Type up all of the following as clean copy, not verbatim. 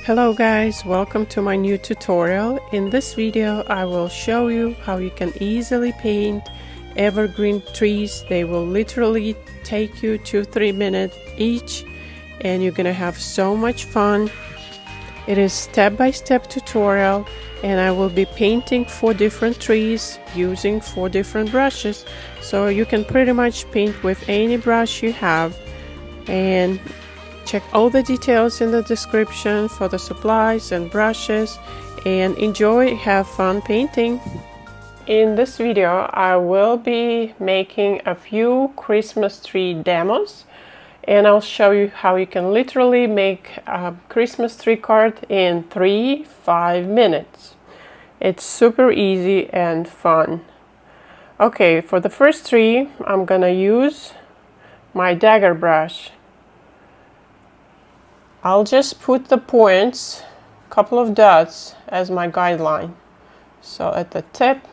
Hello guys, welcome to my new tutorial. In this video I will show you how you can easily paint evergreen trees. They will literally take you 2-3 minutes each and you're gonna have so much fun. It is step-by-step tutorial and I will be painting 4 different trees using 4 different brushes, so you can pretty much paint with any brush you have. And check all the details in the description for the supplies and brushes, and enjoy, have fun painting. In this video I will be making a few Christmas tree demos and I'll show you how you can literally make a Christmas tree card in 3-5 minutes. It's super easy and fun. Okay, for the first tree I'm gonna use my dagger brush. I'll just put the points, couple of dots, as my guideline. So at the tip,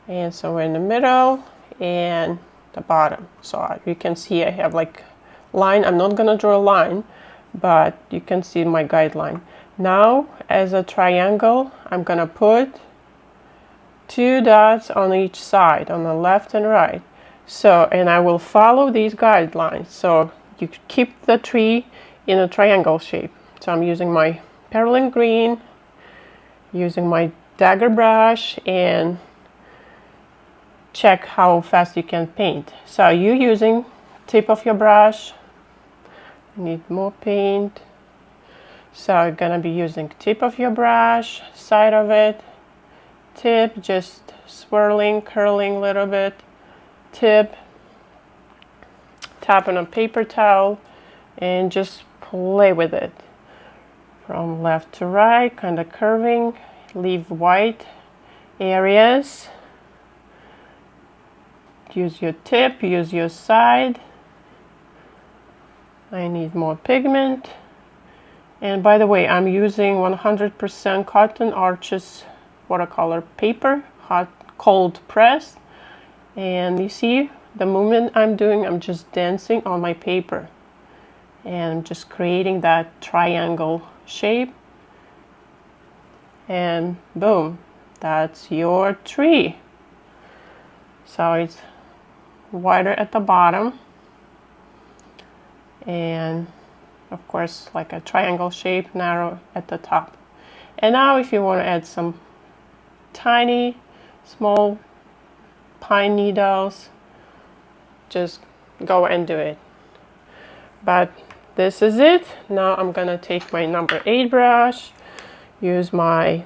and somewhere in the middle, and the bottom. So you can see I have like line. I'm not gonna draw a line, but you can see my guideline. Now, as a triangle, I'm gonna put 2 dots on each side, on the left and right. So, and I will follow these guidelines. So you keep the tree in a triangle shape. So I'm using my perlin green, using my dagger brush, and check how fast you can paint. So you using tip of your brush, need more paint. So you're gonna be using tip of your brush, side of it, tip, just swirling, curling a little bit, tip, tap on a paper towel and just play with it from left to right, kind of curving. Leave white areas. Use your tip, use your side. I need more pigment. And by the way, I'm using 100% cotton arches watercolor paper, hot cold press. And you see the movement I'm doing, I'm just dancing on my paper and I'm just creating that triangle shape, and boom, that's your tree. So it's wider at the bottom and of course like a triangle shape, narrow at the top. And now if you want to add some tiny small pine needles, just go and do it. But this is it. Now I'm gonna take my number 8 brush, use my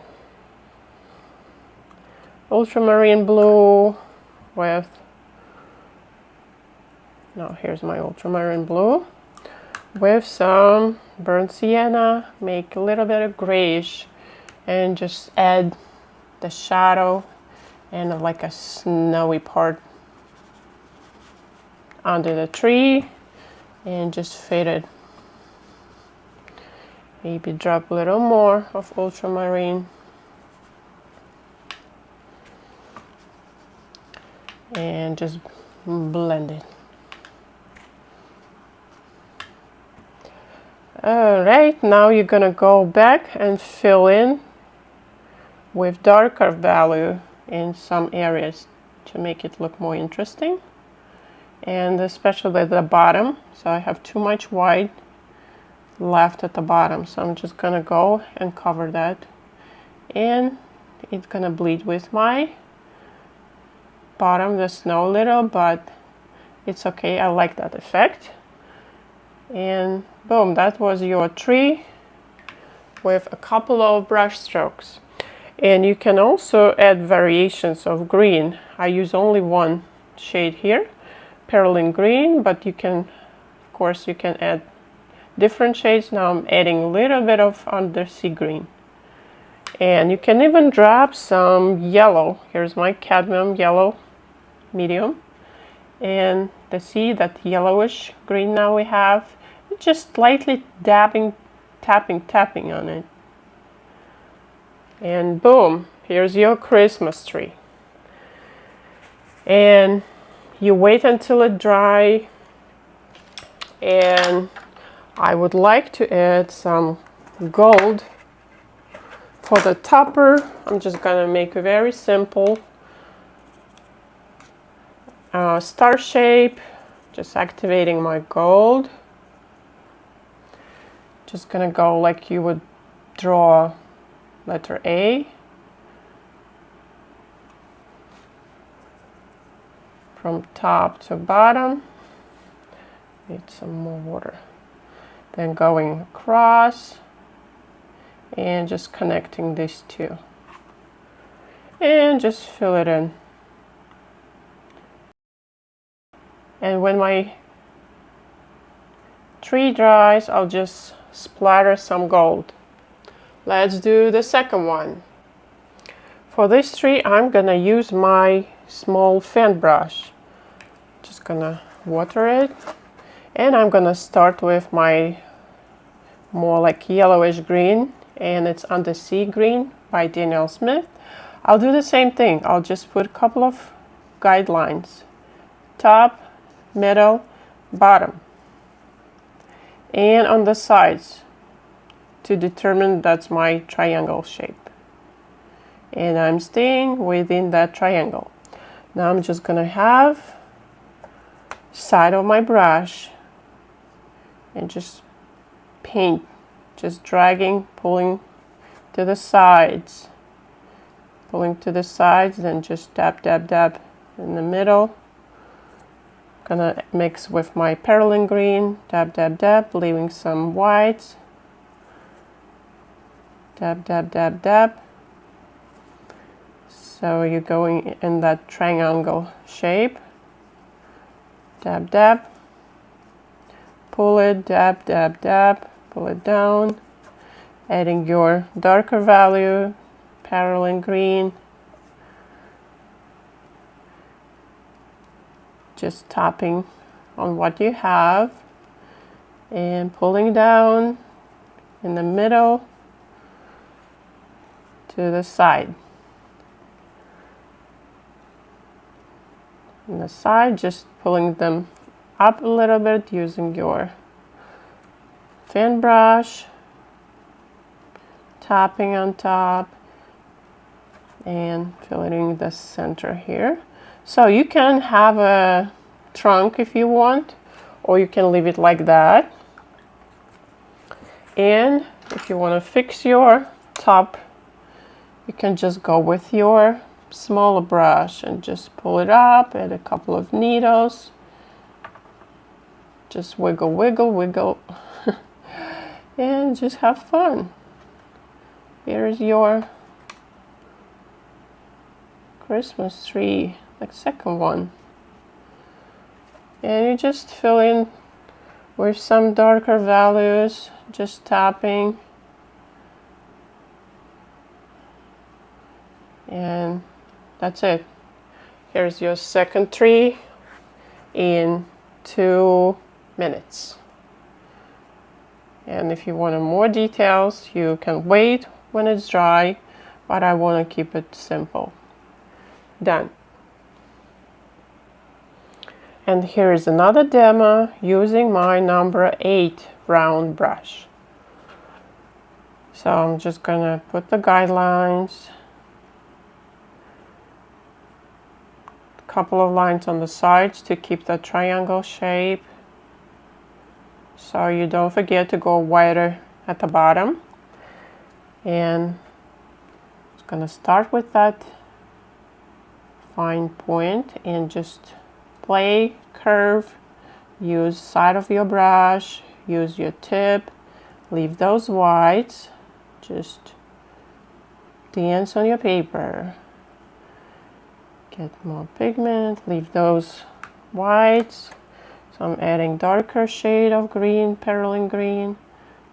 ultramarine blue with, now here's my ultramarine blue with some burnt sienna, make a little bit of grayish and just add the shadow and like a snowy part under the tree, and just fade it. Maybe drop a little more of ultramarine and just blend it. Alright, now you're gonna go back and fill in with darker value in some areas to make it look more interesting, and especially at the bottom. So I have too much white left at the bottom, so I'm just gonna go and cover that, and it's gonna bleed with my bottom, the snow a little, but it's okay. I like that effect. And boom, that was your tree with a couple of brush strokes. And you can also add variations of green. I use only one shade here, perlin green, but you can, of course, you can add different shades. Now I'm adding a little bit of undersea green. And you can even drop some yellow. Here's my cadmium yellow medium. And to see that yellowish green now we have, just lightly tapping on it. And boom, here's your Christmas tree. And you wait until it dry, and I would like to add some gold for the topper. I'm just gonna make a very simple star shape, just activating my gold. Just gonna go like you would draw letter A. From top to bottom. Need some more water. Then going across and just connecting these two. And just fill it in. And when my tree dries, I'll just splatter some gold. Let's do the second one. For this tree, I'm gonna use my small fan brush. Just gonna water it. And I'm gonna start with my more like yellowish green, and it's Under Sea Green by Daniel Smith. I'll do the same thing. I'll just put a couple of guidelines. Top, middle, bottom. And on the sides to determine that's my triangle shape. And I'm staying within that triangle. Now I'm just gonna have side of my brush and just paint, just dragging, pulling to the sides, then just dab, dab, dab in the middle. Gonna mix with my perylene green, dab, dab, dab, leaving some whites, dab, dab, dab, dab. So you're going in that triangle shape, dab, dab, pull it, dab, dab, dab, pull it down, adding your darker value, perylene green, just tapping on what you have and pulling down in the middle to the side. On the side, just pulling them up a little bit using your fan brush, tapping on top and filling the center here. So you can have a trunk if you want, or you can leave it like that. And if you want to fix your top, you can just go with your smaller brush and just pull it up, add a couple of needles, just wiggle, wiggle, wiggle, and just have fun. Here's your Christmas tree, like second one. And you just fill in with some darker values, just tapping. And that's it. Here's your second tree in 2 minutes. And if you want more details, you can wait when it's dry, but I want to keep it simple. Done. And here is another demo using my number 8 round brush. So I'm just gonna put the guidelines, a couple of lines on the sides to keep the triangle shape, so you don't forget to go wider at the bottom. And I'm gonna start with that fine point and just play, curve, use side of your brush, use your tip, leave those whites, just dance on your paper, get more pigment, leave those whites. So I'm adding darker shade of green, perylene green,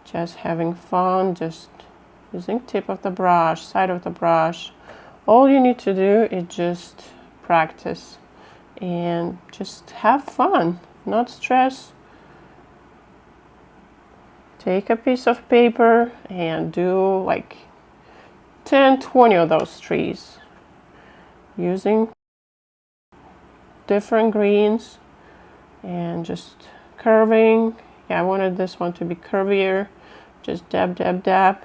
just having fun, just using tip of the brush, side of the brush. All you need to do is just practice and just have fun, not stress. Take a piece of paper and do like 10-20 of those trees using different greens and just curving Yeah, I wanted this one to be curvier. Just dab, dab, dab.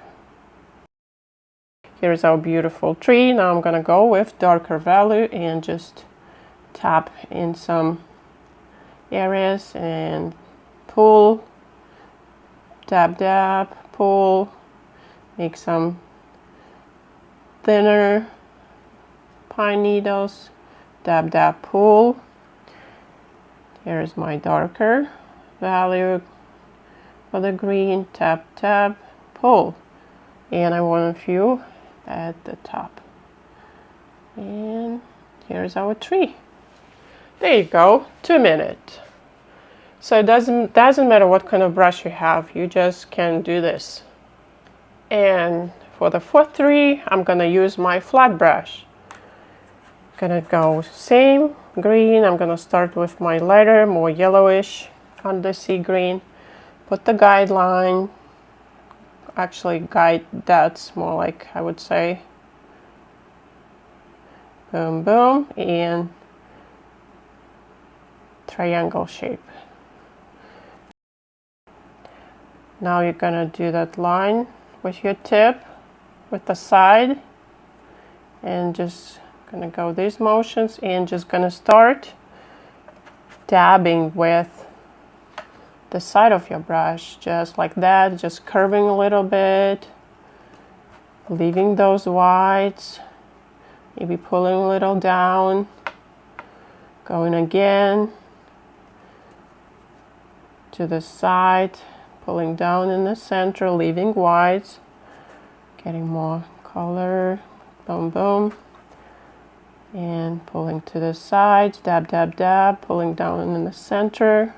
Here's our beautiful tree. Now I'm gonna go with darker value and just tap in some areas and pull, dab, dab, pull, make some thinner pine needles, dab, dab, pull. Here's my darker value for the green, tap, tap, pull. And I want a few at the top. And here's our tree. There you go, 2 minutes. So it doesn't matter what kind of brush you have, you just can do this. And for the fourth tree, I'm gonna use my flat brush. Gonna go same green. I'm gonna start with my lighter, more yellowish undersea green. Put the guideline. Actually, guide dots more like, I would say. Boom, boom, and triangle shape. Now you're gonna do that line with your tip, with the side, and just gonna go these motions and just gonna start dabbing with the side of your brush, just like that, just curving a little bit, leaving those whites, maybe pulling a little down, going again to the side, pulling down in the center, leaving whites, getting more color, boom, boom, and pulling to the sides, dab, dab, dab, pulling down in the center.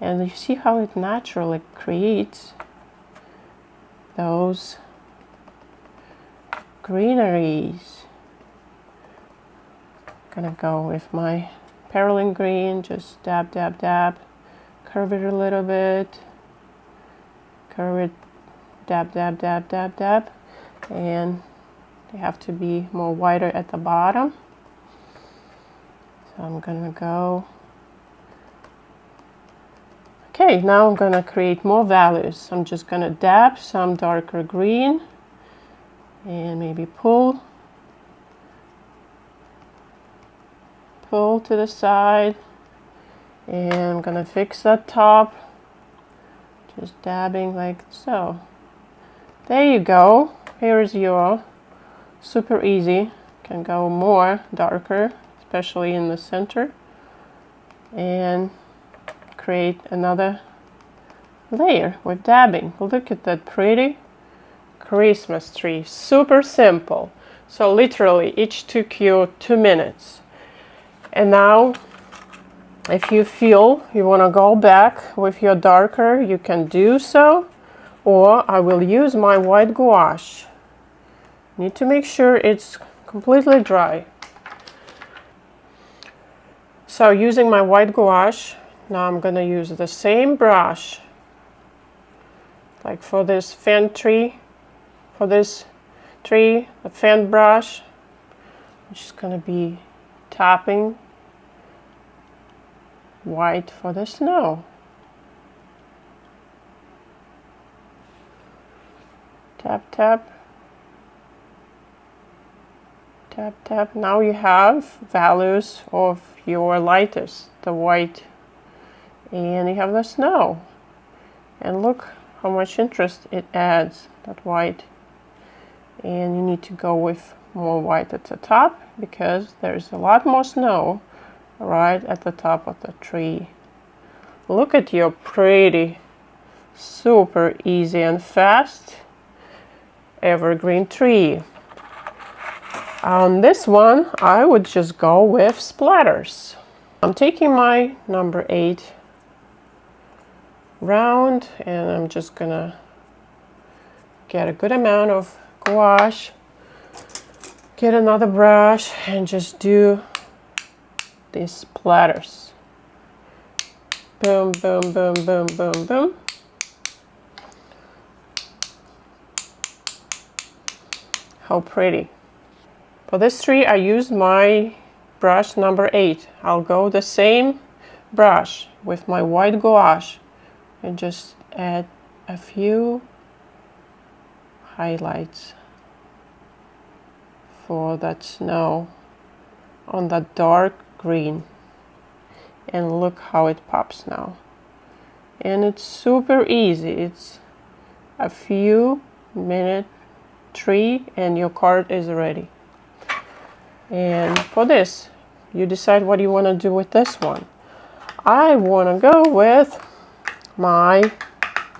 And you see how it naturally creates those greeneries. Gonna go with my perylene green, just dab, dab, dab, curve it a little bit, curve it, dab, dab, dab, dab, dab, and they have to be more wider at the bottom. So I'm gonna go. Okay, now I'm gonna create more values. I'm just gonna dab some darker green and maybe pull to the side, and I'm gonna fix that top, just dabbing like so. There you go. Here's your super easy. Can go more darker, especially in the center, and create another layer with dabbing. Look at that pretty Christmas tree. Super simple. So literally each took you 2 minutes. And now if you feel you want to go back with your darker, you can do so, or I will use my white gouache. Need to make sure it's completely dry. So using my white gouache, now I'm gonna use the same brush like for this fan tree, the fan brush. I'm just gonna be tapping white for the snow. Tap, tap, tap, tap. Now you have values of your lightest, the white, and you have the snow. And look how much interest it adds, that white. And you need to go with more white at the top because there's a lot more snow right at the top of the tree. Look at your pretty, super easy and fast evergreen tree. On this one, I would just go with splatters. I'm taking my number 8 round and I'm just gonna get a good amount of gouache, get another brush and just do these splatters. Boom, boom, boom, boom, boom, boom. How pretty. For this tree I used my brush number 8. I'll go the same brush with my white gouache and just add a few highlights for that snow on that dark green, and look how it pops now. And it's super easy. It's a few minute tree and your card is ready. And for this, you decide what you want to do with this one. I want to go with my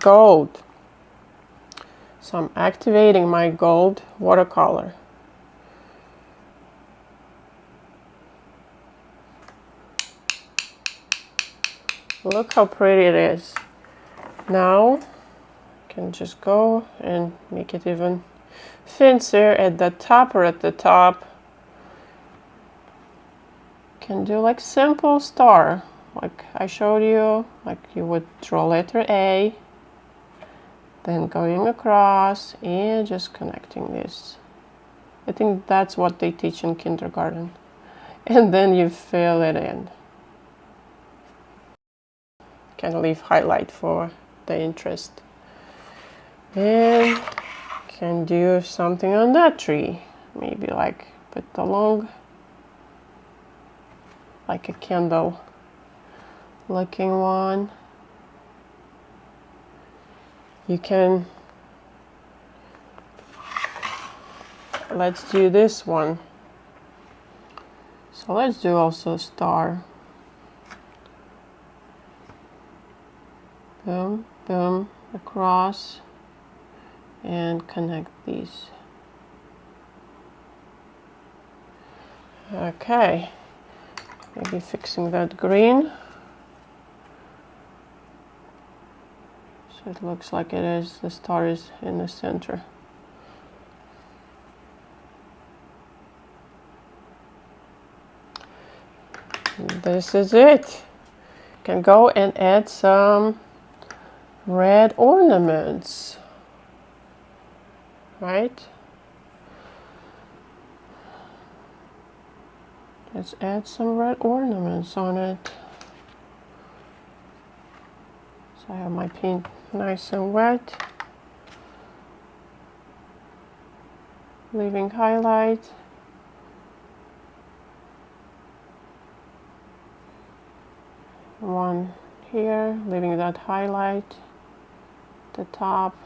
gold. So I'm activating my gold watercolor. Look how pretty it is. Now I can just go and make it even fancier at the top or at the top. Can do like simple star, like I showed you, like you would draw letter A, then going across and just connecting this. I think that's what they teach in kindergarten. And then you fill it in. Can leave highlight for the interest. And can do something on that tree. Maybe like put along like a candle looking one. You can, let's do this one. So let's do also a star. Boom, boom, across, and connect these. Okay, maybe fixing that green. So it looks like it is, the star is in the center. This is it. You can go and add some red ornaments, right? Let's add some red ornaments on it. So I have my paint nice and wet, leaving highlight. One here, leaving that highlight. The top,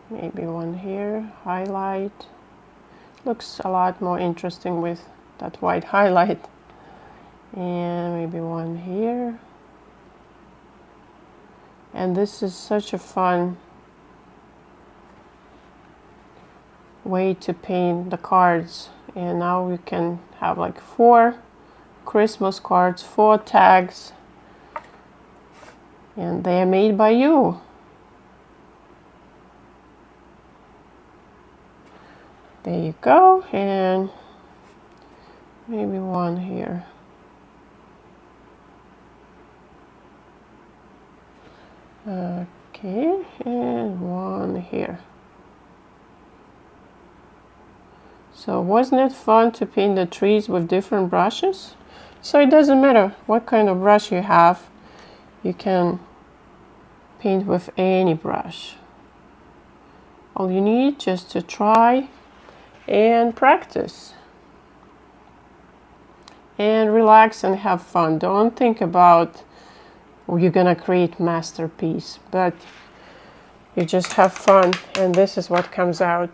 maybe one here, highlight. Looks a lot more interesting with that white highlight. And maybe one here. And this is such a fun way to paint the cards. And now we can have like 4 Christmas cards, 4 tags. And they are made by you. There you go, and maybe one here. Okay, and one here. So wasn't it fun to paint the trees with different brushes? So it doesn't matter what kind of brush you have. You can paint with any brush. All you need just to try and practice. And relax and have fun. Don't think about you're gonna create masterpiece, but you just have fun, and this is what comes out.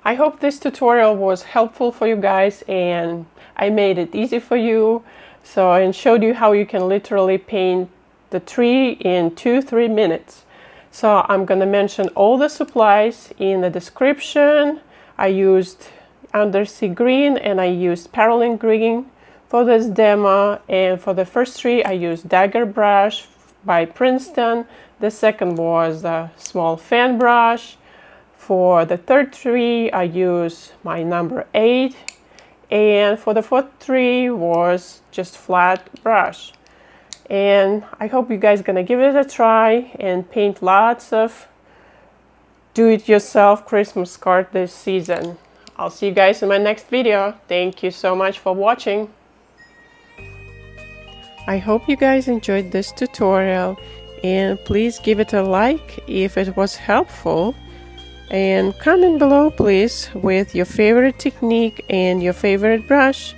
I hope this tutorial was helpful for you guys, and I made it easy for you. So I showed you how you can literally paint the tree in 2-3 minutes. So I'm gonna mention all the supplies in the description. I used undersea green and I used perylene green for this demo, and for the first tree I used dagger brush by Princeton. The second was a small fan brush. For the third tree I used my number 8, and for the fourth tree was just flat brush. And I hope you guys gonna give it a try and paint lots of do-it-yourself Christmas card this season. I'll see you guys in my next video. Thank you so much for watching. I hope you guys enjoyed this tutorial, and please give it a like if it was helpful, and comment below please with your favorite technique and your favorite brush.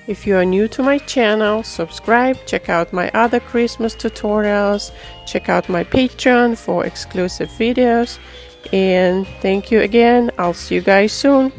If you are new to my channel, subscribe, check out my other Christmas tutorials, check out my Patreon for exclusive videos, and thank you again. I'll see you guys soon.